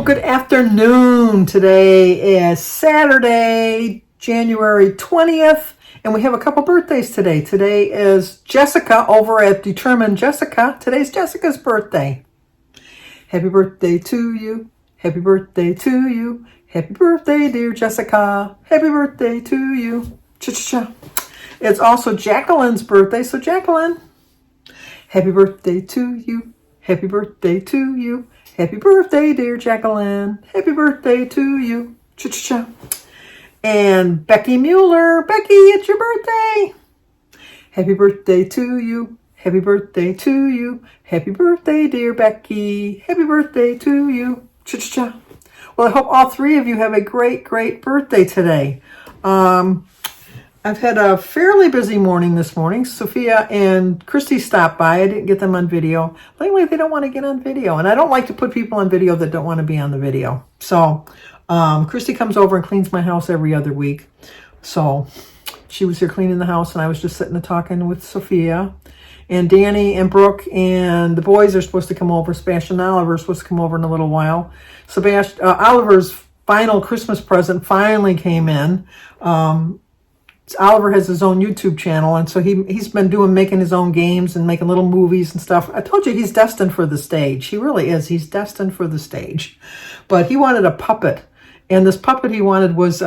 good afternoon. Today is Saturday, January 20th, and we have a couple birthdays today. Today is Jessica over at Determined Jessica. Today's Jessica's birthday. Happy birthday to you. Happy birthday to you. Happy birthday, dear Jessica. Happy birthday to you. Cha-cha-cha. It's also Jacqueline's birthday, so Jacqueline, happy birthday to you. Happy birthday to you. Happy birthday, dear Jacqueline. Happy birthday to you. Cha-cha-cha. And Becky Mueller. Becky, it's your birthday. Happy birthday to you. Happy birthday to you. Happy birthday, dear Becky. Happy birthday to you. Cha-cha-cha. Well, I hope all three of you have a great, great birthday today. I've had a fairly busy morning this morning. Sophia and Christy stopped by. I didn't get them on video. Lately, they don't want to get on video. And I don't like to put people on video that don't want to be on the video. So Christy comes over and cleans my house every other week. So she was here cleaning the house, and I was just sitting and talking with Sophia. And Danny and Brooke and the boys are supposed to come over. Sebastian and Oliver are supposed to come over in a little while. Oliver's final Christmas present finally came in. Oliver has his own YouTube channel, and so he's been making his own games and making little movies and stuff. I told you he's destined for the stage. He really is. He's destined for the stage. But he wanted a puppet, and this puppet he wanted was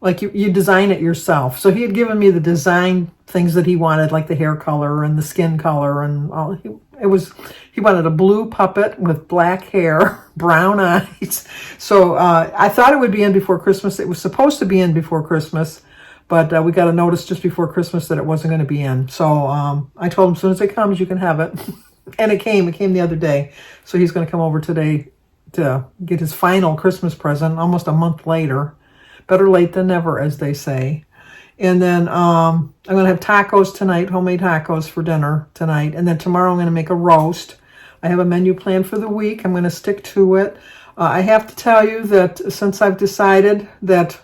like you design it yourself. So he had given me the design things that he wanted, like the hair color and the skin color and all. He wanted a blue puppet with black hair, brown eyes. So I thought it would be in before Christmas. It was supposed to be in before Christmas, but we got a notice just before Christmas that it wasn't going to be in. So I told him, as soon as it comes, you can have it. And it came the other day. So he's going to come over today to get his final Christmas present almost a month later. Better late than never, as they say. And then I'm going to have tacos tonight, homemade tacos for dinner tonight. And then tomorrow I'm going to make a roast. I have a menu planned for the week. I'm going to stick to it. I have to tell you that since I've decided that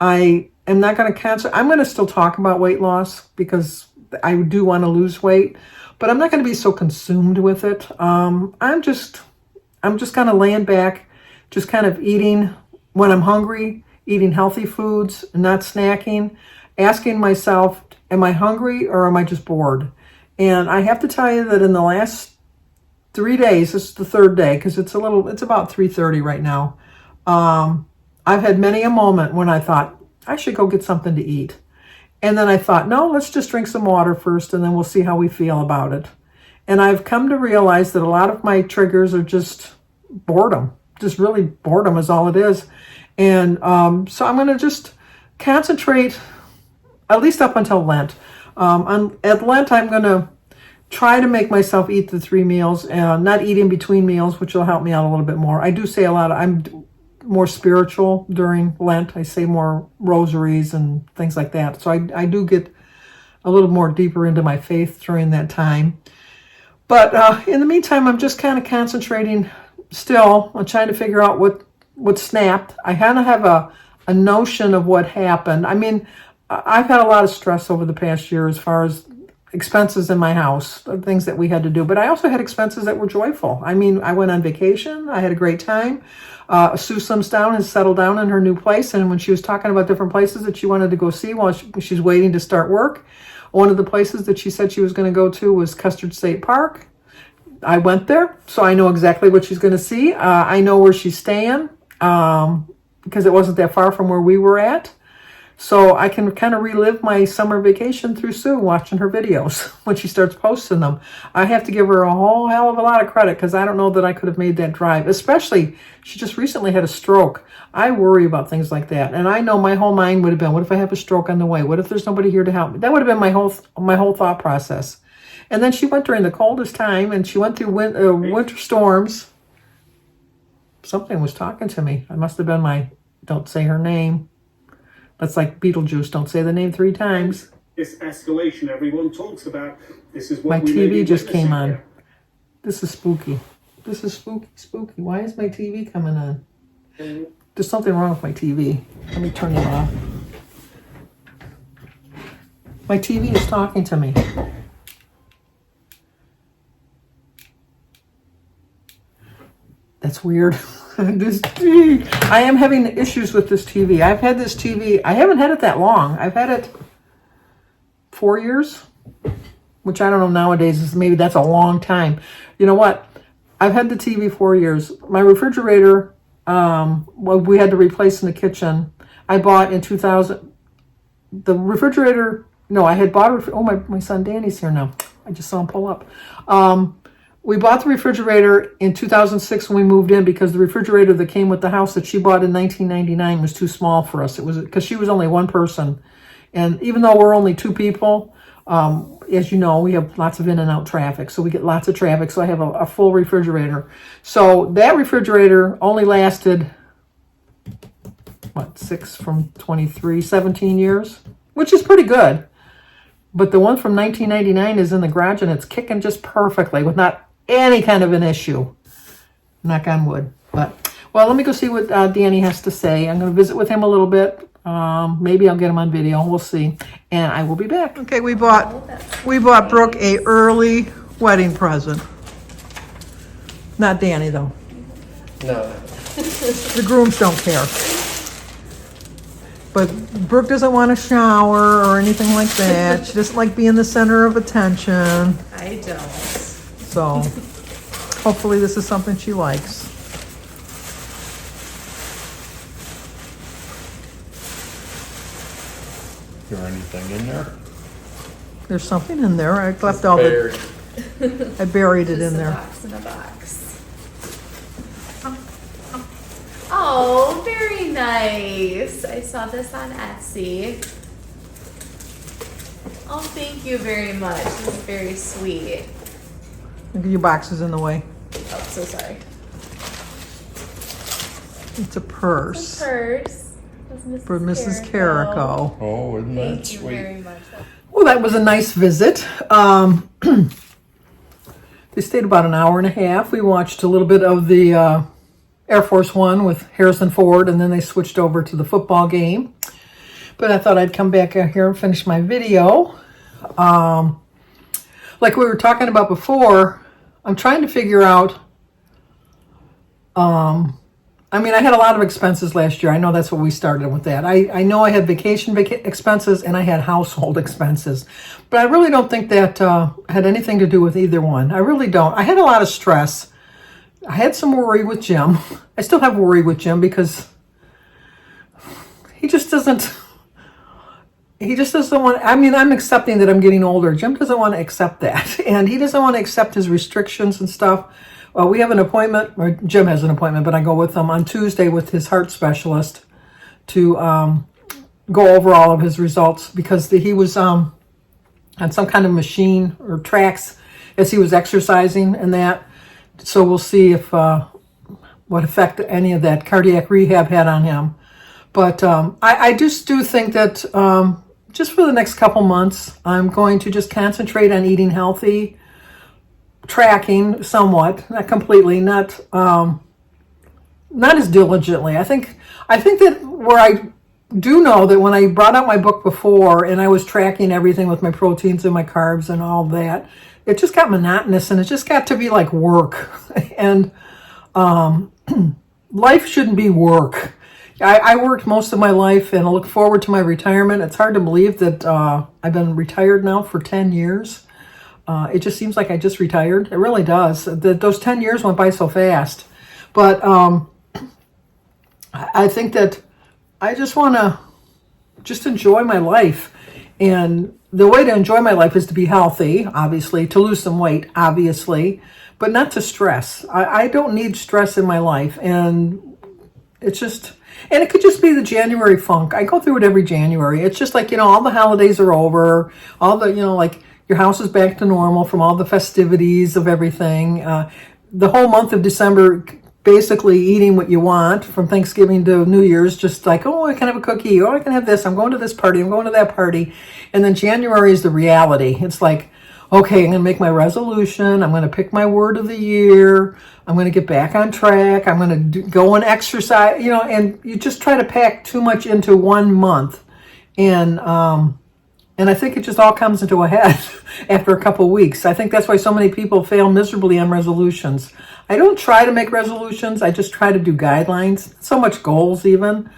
I am not going to cancel, I'm going to still talk about weight loss because I do want to lose weight. But I'm not going to be so consumed with it. I'm just kind of laying back, just kind of eating when I'm hungry, eating healthy foods, not snacking, asking myself, am I hungry or am I just bored? And I have to tell you that in the last 3 days, this is the third day, because it's about 3:30 right now. I've had many a moment when I thought, I should go get something to eat. And then I thought, no, let's just drink some water first, and then we'll see how we feel about it. And I've come to realize that a lot of my triggers are just boredom. Just really boredom is all it is. And so I'm going to just concentrate, at least up until Lent. At Lent, I'm going to try to make myself eat the 3 meals and not eat in between meals, which will help me out a little bit more. I do say I'm more spiritual during Lent. I say more rosaries and things like that. So I do get a little more deeper into my faith during that time. But in the meantime, I'm just kind of concentrating still on trying to figure out what snapped. I kind of have a notion of what happened. I mean, I've had a lot of stress over the past year as far as expenses in my house, things that we had to do. But I also had expenses that were joyful. I mean, I went on vacation. I had a great time. Sue Slimsdown has settled down in her new place. And when she was talking about different places that she wanted to go see while she's waiting to start work, one of the places that she said she was going to go to was Custard State Park. I went there, so I know exactly what she's going to see. I know where she's staying. Because it wasn't that far from where we were at. So I can kind of relive my summer vacation through Sue, watching her videos when she starts posting them. I have to give her a whole hell of a lot of credit because I don't know that I could have made that drive. Especially, she just recently had a stroke. I worry about things like that. And I know my whole mind would have been, what if I have a stroke on the way? What if there's nobody here to help me? That would have been my whole thought process. And then she went during the coldest time, and she went through winter storms. Something was talking to me. I must have been don't say her name. That's like Beetlejuice. Don't say the name 3 times. This escalation everyone talks about. This is what my TV just came on. Here. This is spooky. This is spooky. Why is my TV coming on? There's something wrong with my TV. Let me turn it off. My TV is talking to me. That's weird. I am having issues with this TV. I've had this TV. I haven't had it that long. I've had it 4 years, which I don't know nowadays. Maybe that's a long time. You know what? I've had the TV 4 years. My refrigerator, we had to replace in the kitchen. I bought in 2000. The refrigerator. No, I had bought. My son Danny's here now. I just saw him pull up. We bought the refrigerator in 2006 when we moved in because the refrigerator that came with the house that she bought in 1999 was too small for us. It was because she was only one person. And even though we're only two people, as you know, we have lots of in and out traffic. So we get lots of traffic. So I have a full refrigerator. So that refrigerator only lasted, 6 from 23, 17 years, which is pretty good. But the one from 1999 is in the garage and it's kicking just perfectly with not any kind of an issue. Knock on wood. But, well, let me go see what Danny has to say. I'm going to visit with him a little bit. Maybe I'll get him on video. We'll see. And I will be back. Okay, we bought Brooke a early wedding present. Not Danny, though. No. The grooms don't care. But Brooke doesn't want to shower or anything like that. She doesn't like being the center of attention. I don't. So hopefully this is something she likes. Is there anything in there? There's something in there. I left all the. I buried it in there. Box in a box. Oh, very nice. I saw this on Etsy. Oh, thank you very much. This is very sweet. Look at your boxes in the way. Oh, so sorry. It's a purse. It's a purse. For Mrs. Carrico. Oh, isn't that Thank you sweet? very much. Well, that was a nice visit. They stayed about an hour and a half. We watched a little bit of the Air Force One with Harrison Ford, and then they switched over to the football game. But I thought I'd come back here and finish my video. Like we were talking about before, I'm trying to figure out, I had a lot of expenses last year. I know that's what we started with that. I know I had vacation expenses and I had household expenses. But I really don't think that had anything to do with either one. I really don't. I had a lot of stress. I had some worry with Jim. I still have worry with Jim because he just doesn't want, I'm accepting that I'm getting older. Jim doesn't want to accept that. And he doesn't want to accept his restrictions and stuff. We have an appointment, or Jim has an appointment, but I go with him on Tuesday with his heart specialist to go over all of his results because he was on some kind of machine or tracks as he was exercising and that. So we'll see if what effect any of that cardiac rehab had on him. But I just do think that just for the next couple months, I'm going to just concentrate on eating healthy, tracking somewhat, not completely, not as diligently. I think that where I do know that when I brought out my book before and I was tracking everything with my proteins and my carbs and all that, it just got monotonous and it just got to be like work. And life shouldn't be work. I worked most of my life and I look forward to my retirement. It's hard to believe that I've been retired now for 10 years. It just seems like I just retired. It really does. Those 10 years went by so fast. But I think that I just want to just enjoy my life. And the way to enjoy my life is to be healthy, obviously, to lose some weight, obviously, but not to stress. I don't need stress in my life. And it's just, and it could just be the January funk. I go through it every January. It's just like, all the holidays are over. All the, like your house is back to normal from all the festivities of everything. The whole month of December, basically eating what you want from Thanksgiving to New Year's, just like, oh, I can have a cookie. Oh, I can have this. I'm going to this party. I'm going to that party. And then January is the reality. It's like, okay, I'm going to make my resolution. I'm going to pick my word of the year. I'm going to get back on track. I'm going to go and exercise, and you just try to pack too much into one month. And And I think it just all comes into a head after a couple of weeks. I think that's why so many people fail miserably on resolutions. I don't try to make resolutions. I just try to do guidelines. So much goals even.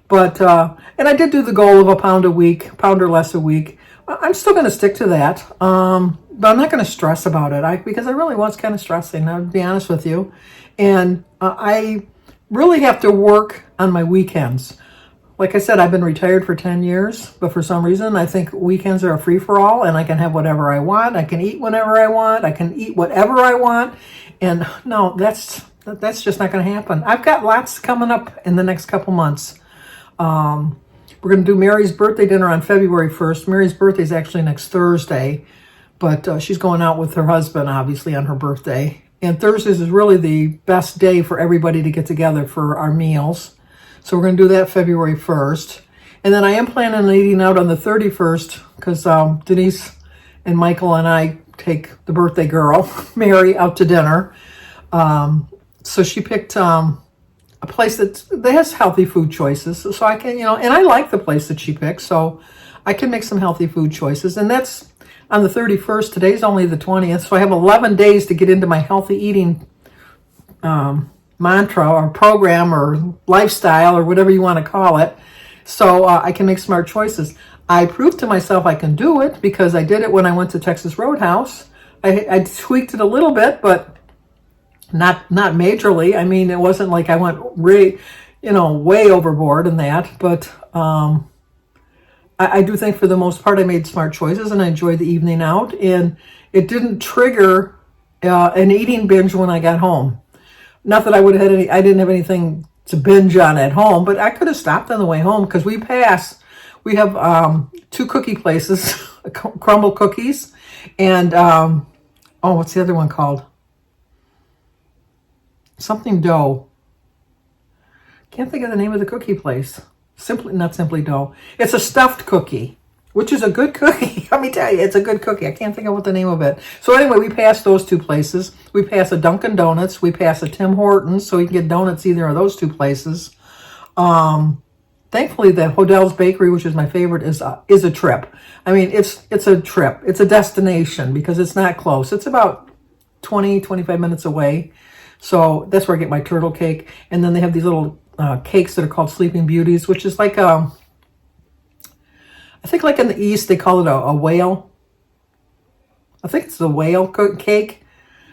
But, and I did do the goal of a pound a week, pound or less a week. I'm still going to stick to that. But I'm not going to stress about it because I really was kind of stressing, I'll be honest with you. And I really have to work on my weekends. Like I said, I've been retired for 10 years, but for some reason, I think weekends are a free-for-all, and I can have whatever I want. I can eat whenever I want. I can eat whatever I want. And no, that's just not going to happen. I've got lots coming up in the next couple months. We're going to do Mary's birthday dinner on February 1st. Mary's birthday is actually next Thursday, but she's going out with her husband, obviously, on her birthday. And Thursdays is really the best day for everybody to get together for our meals. So we're going to do that February 1st. And then I am planning on eating out on the 31st because Denise and Michael and I take the birthday girl, Mary, out to dinner. So she picked a place that has healthy food choices. So I can, and I like the place that she picked. So I can make some healthy food choices. And that's on the 31st. Today's only the 20th. So I have 11 days to get into my healthy eating mantra or program or lifestyle or whatever you want to call it, so I can make smart choices. I proved to myself I can do it because I did it when I went to Texas Roadhouse. I tweaked it a little bit, but not majorly. I mean, it wasn't like I went way overboard in that, but I do think for the most part I made smart choices and I enjoyed the evening out, and it didn't trigger an eating binge when I got home. Not that I would have had I didn't have anything to binge on at home, but I could have stopped on the way home because we have 2 cookie places, crumble cookies, and what's the other one called? Something dough. Can't think of the name of the cookie place. Not Simply Dough. It's a stuffed cookie, which is a good cookie. Let me tell you, it's a good cookie. I can't think of what the name of it. So anyway, we passed those 2 places. We passed a Dunkin' Donuts. We passed a Tim Hortons, so you can get donuts either of those 2 places. Thankfully, the Hodell's Bakery, which is my favorite, is a trip. I mean, it's a trip. It's a destination because it's not close. It's about 25 minutes away. So that's where I get my turtle cake. And then they have these little cakes that are called Sleeping Beauties, which is like I think like in the East, they call it a whale. I think it's the whale cake.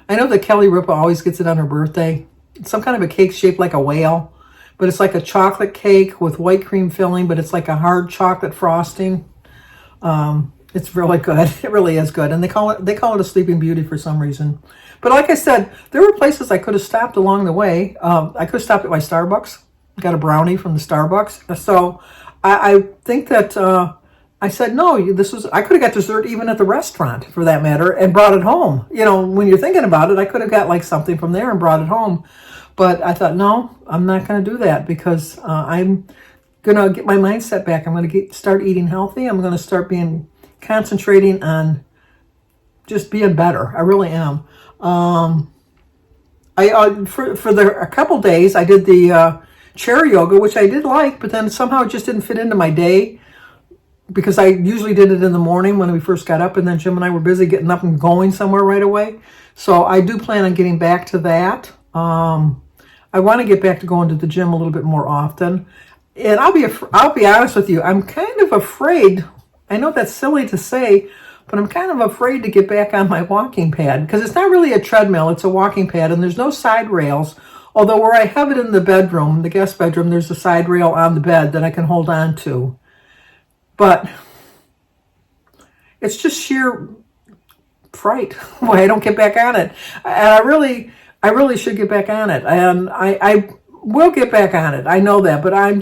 I know that Kelly Ripa always gets it on her birthday. It's some kind of a cake shaped like a whale, but it's like a chocolate cake with white cream filling, but it's like a hard chocolate frosting. It's really good. It really is good. And they call it a Sleeping Beauty for some reason. But like I said, there were places I could have stopped along the way. I could have stopped at my Starbucks, got a brownie from the Starbucks. So I think that I said, no, I could have got dessert even at the restaurant for that matter and brought it home. When you're thinking about it, I could have got like something from there and brought it home. But I thought, no, I'm not going to do that because I'm going to get my mindset back. I'm going to start eating healthy. I'm going to start concentrating on just being better. I really am. For a couple days, I did the chair yoga, which I did like, but then somehow it just didn't fit into my day. Because I usually did it in the morning when we first got up, and then Jim and I were busy getting up and going somewhere right away. So I do plan on getting back to that. I want to get back to going to the gym a little bit more often. And I'll be honest with you, I'm kind of afraid. I know that's silly to say, but I'm kind of afraid to get back on my walking pad because it's not really a treadmill, it's a walking pad, and there's no side rails. Although where I have it in the bedroom, the guest bedroom, there's a side rail on the bed that I can hold on to. But it's just sheer fright why I don't get back on it. And I really should get back on it. And I will get back on it. I know that. But I have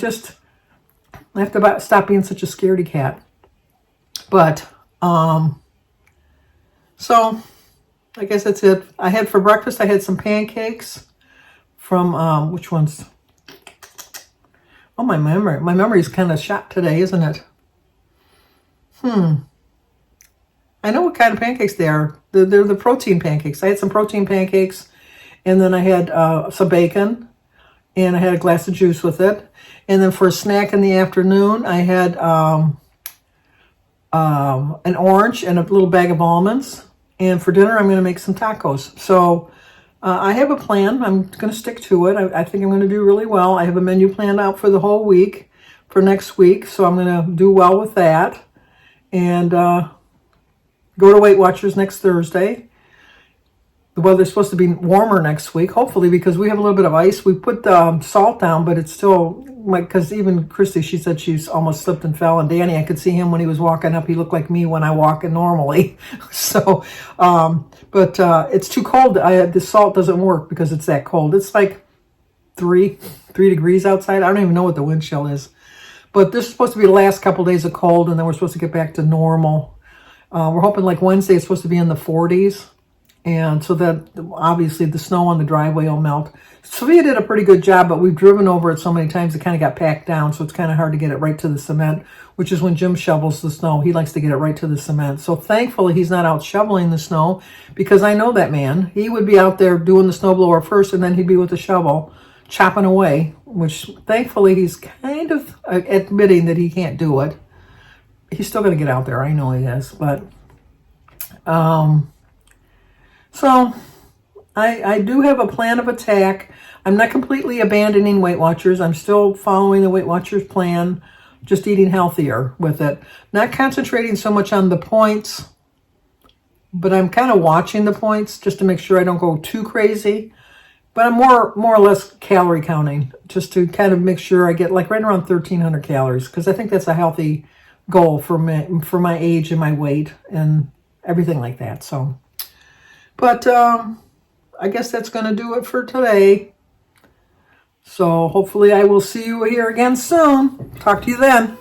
to stop being such a scaredy cat. But, so, I guess that's it. For breakfast, I had some pancakes from, which ones? Oh, my memory's kind of shot today, isn't it? I know what kind of pancakes they are. They're the protein pancakes. I had some protein pancakes, and then I had some bacon, and I had a glass of juice with it. And then for a snack in the afternoon, I had an orange, and a little bag of almonds. And for dinner, I'm going to make some tacos. So I have a plan. I'm going to stick to it. I think I'm going to do really well. I have a menu planned out for the whole week, for next week. So I'm going to do well with that. And go to Weight Watchers next Thursday. The weather's supposed to be warmer next week, hopefully, because we have a little bit of ice. We put salt down, but it's still, because even Christy, she said she's almost slipped and fell. And Danny, I could see him when he was walking up. He looked like me when I walk in normally. So, but it's too cold. The salt doesn't work because it's that cold. It's like 3 degrees outside. I don't even know what the wind chill is. But this is supposed to be the last couple days of cold, and then we're supposed to get back to normal. We're hoping like Wednesday it's supposed to be in the 40s. And so that obviously the snow on the driveway will melt. Sophia did a pretty good job, but we've driven over it so many times it kind of got packed down. So it's kind of hard to get it right to the cement, which is when Jim shovels the snow. He likes to get it right to the cement. So thankfully he's not out shoveling the snow, because I know that man. He would be out there doing the snowblower first, and then he'd be with the shovel chopping away, which thankfully he's kind of admitting that he can't do it. He's still going to get out there. I know he is, but so I do have a plan of attack. I'm not completely abandoning Weight Watchers. I'm still following the Weight Watchers plan, just eating healthier with it. Not concentrating so much on the points, but I'm kind of watching the points just to make sure I don't go too crazy. But I'm more or less calorie counting, just to kind of make sure I get like right around 1,300 calories, because I think that's a healthy goal for my age and my weight and everything like that. So. But I guess that's going to do it for today. So hopefully I will see you here again soon. Talk to you then.